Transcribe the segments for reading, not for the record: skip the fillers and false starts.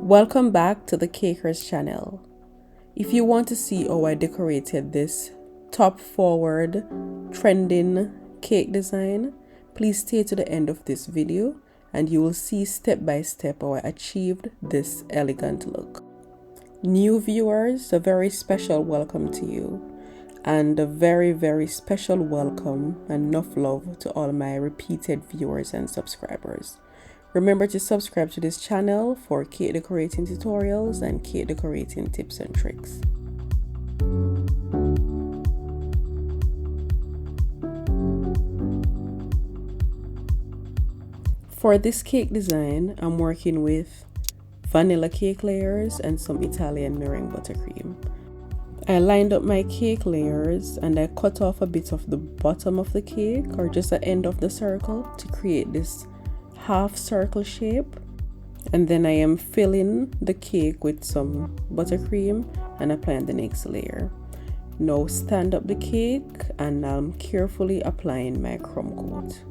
Welcome back to the Cakers channel. If you want to see how I decorated this top forward trending cake design, please stay to the end of this video and you will see step by step how I achieved this elegant look. New viewers, a very special welcome to you, and a very special welcome and enough love to all my repeated viewers and subscribers. Remember to subscribe to this channel for cake decorating tutorials and cake decorating tips and tricks. For this cake design, I'm working with vanilla cake layers and some Italian meringue buttercream. I lined up my cake layers and I cut off a bit of the bottom of the cake, or just the end of the circle, to create this half circle shape. And then I am filling the cake with some buttercream and applying the next layer. Now stand up the cake and I'm carefully applying my crumb coat.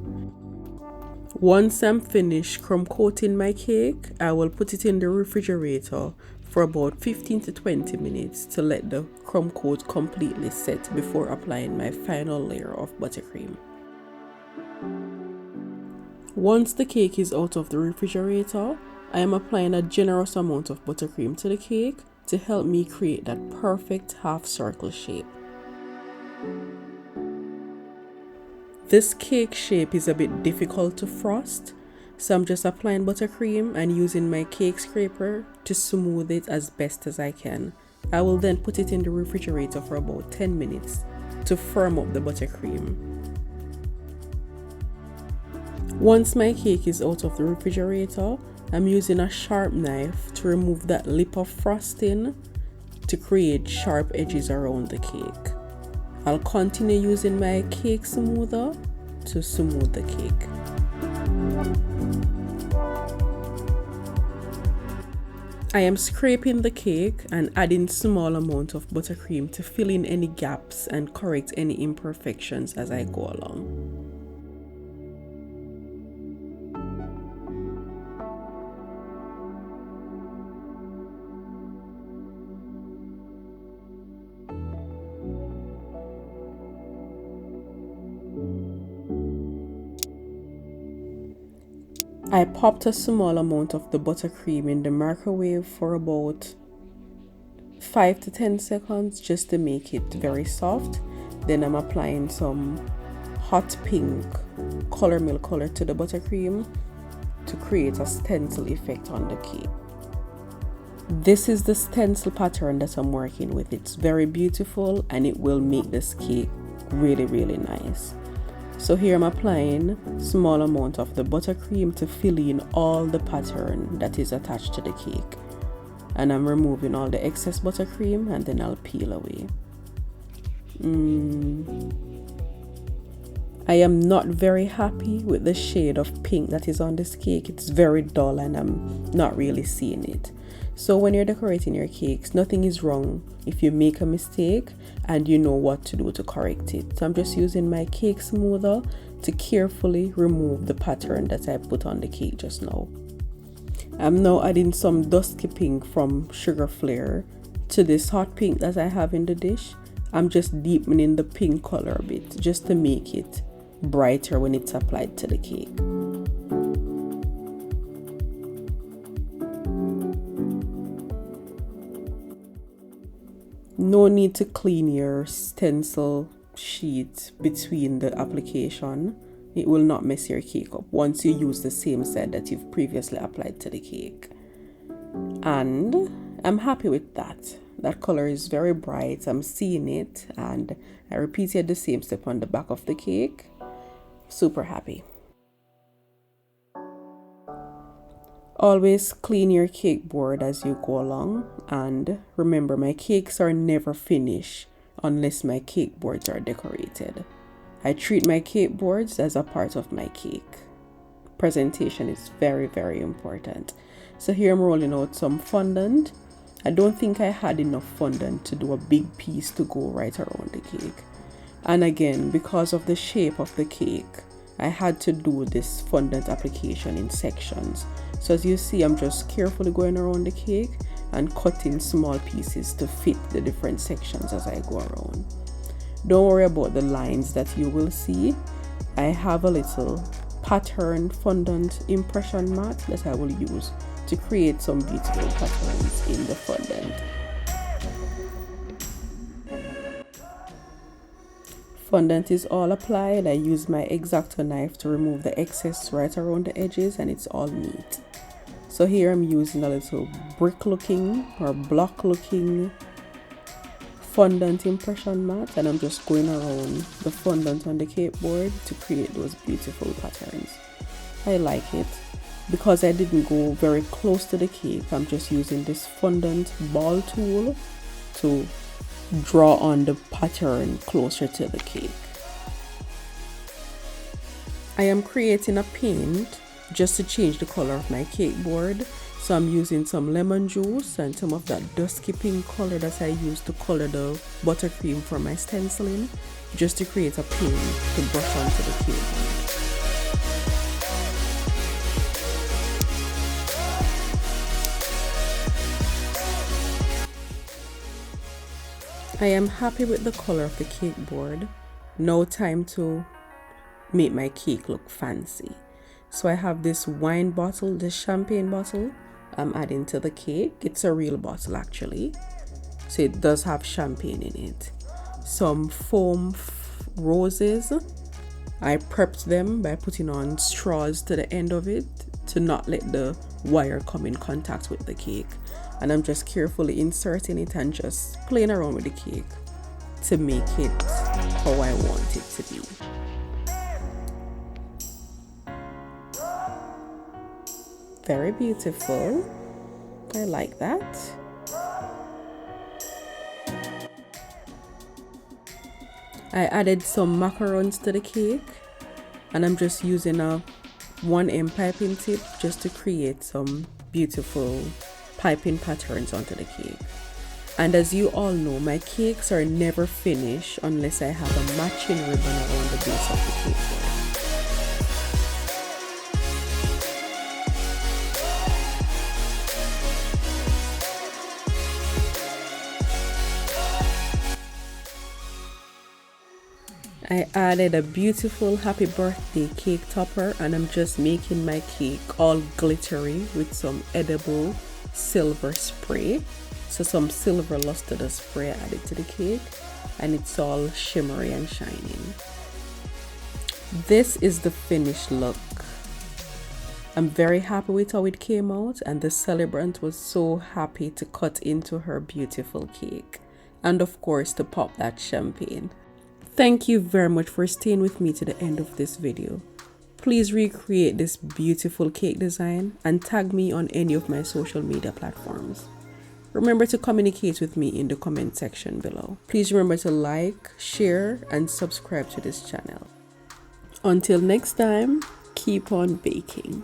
Once I'm finished crumb coating my cake, I will put it in the refrigerator for about 15 to 20 minutes to let the crumb coat completely set before applying my final layer of buttercream. Once the cake is out of the refrigerator, I am applying a generous amount of buttercream to the cake to help me create that perfect half circle shape. This cake shape is a bit difficult to frost, so I'm just applying buttercream and using my cake scraper to smooth it as best as I can. I will then put it in the refrigerator for about 10 minutes to firm up the buttercream. Once my cake is out of the refrigerator, I'm using a sharp knife to remove that lip of frosting to create sharp edges around the cake. I'll continue using my cake smoother to smooth the cake. I am scraping the cake and adding small amount of buttercream to fill in any gaps and correct any imperfections as I go along. I popped a small amount of the buttercream in the microwave for about 5 to 10 seconds just to make it very soft. Then I'm applying some hot pink color milk color to the buttercream to create a stencil effect on the cake. This is the stencil pattern that I'm working with. It's very beautiful and it will make this cake really nice. So here I'm applying small amount of the buttercream to fill in all the pattern that is attached to the cake. And I'm removing all the excess buttercream and then I'll peel away. I am not very happy with the shade of pink that is on this cake. It's very dull and I'm not really seeing it. So when you're decorating your cakes, nothing is wrong if you make a mistake and you know what to do to correct it. So I'm just using my cake smoother to carefully remove the pattern that I put on the cake just now. I'm now adding some dusky pink from Sugar Flare to this hot pink that I have in the dish. I'm just deepening the pink color a bit just to make it brighter when it's applied to the cake. No need to clean your stencil sheet between the application. It will not mess your cake up once you use the same set that you've previously applied to the cake. And I'm happy with that. That color is very bright. I'm seeing it, and I repeated the same step on the back of the cake. Super happy. Always clean your cake board as you go along, and remember, my cakes are never finished unless my cake boards are decorated. I treat my cake boards as a part of my cake. Presentation is very important. So here I'm rolling out some fondant. I don't think I had enough fondant to do a big piece to go right around the cake. And again, because of the shape of the cake, I had to do this fondant application in sections. So as you see, I'm just carefully going around the cake and cutting small pieces to fit the different sections as I go around. Don't worry about the lines that you will see. I have a little pattern fondant impression mat that I will use to create some beautiful patterns in the fondant. Fondant is all applied. I use my X-Acto knife to remove the excess right around the edges, and it's all neat. So here I'm using a little brick looking or block looking fondant impression mat, and I'm just going around the fondant on the cake board to create those beautiful patterns. I like it. Because I didn't go very close to the cake, I'm just using this fondant ball tool to draw on the pattern closer to the cake. I am creating a paint just to change the color of my cake board. So I'm using some lemon juice and some of that dusky pink color that I used to color the buttercream for my stenciling, just to create a paint to brush onto the cake board. I am happy with the color of the cake board. Now time to make my cake look fancy. So I have this wine bottle, this champagne bottle I'm adding to the cake. It's a real bottle actually, so it does have champagne in it. Some foam roses. I prepped them by putting on straws to the end of it to not let the wire come in contact with the cake. And I'm just carefully inserting it and just playing around with the cake to make it how I want it to be. Very beautiful. I like that. I added some macarons to the cake, and I'm just using a 1M piping tip just to create some beautiful piping patterns onto the cake. And as you all know, my cakes are never finished unless I have a matching ribbon around the base of the cake board. I added a beautiful happy birthday cake topper, and I'm just making my cake all glittery with some edible silver spray. So some silver luster spray added to the cake, and it's all shimmery and shining. This is the finished look. I'm very happy with how it came out, and the celebrant was so happy to cut into her beautiful cake and of course to pop that champagne. Thank you very much for staying with me to the end of this video. Please recreate this beautiful cake design and tag me on any of my social media platforms. Remember to communicate with me in the comment section below. Please remember to like, share, and subscribe to this channel. Until next time, keep on baking.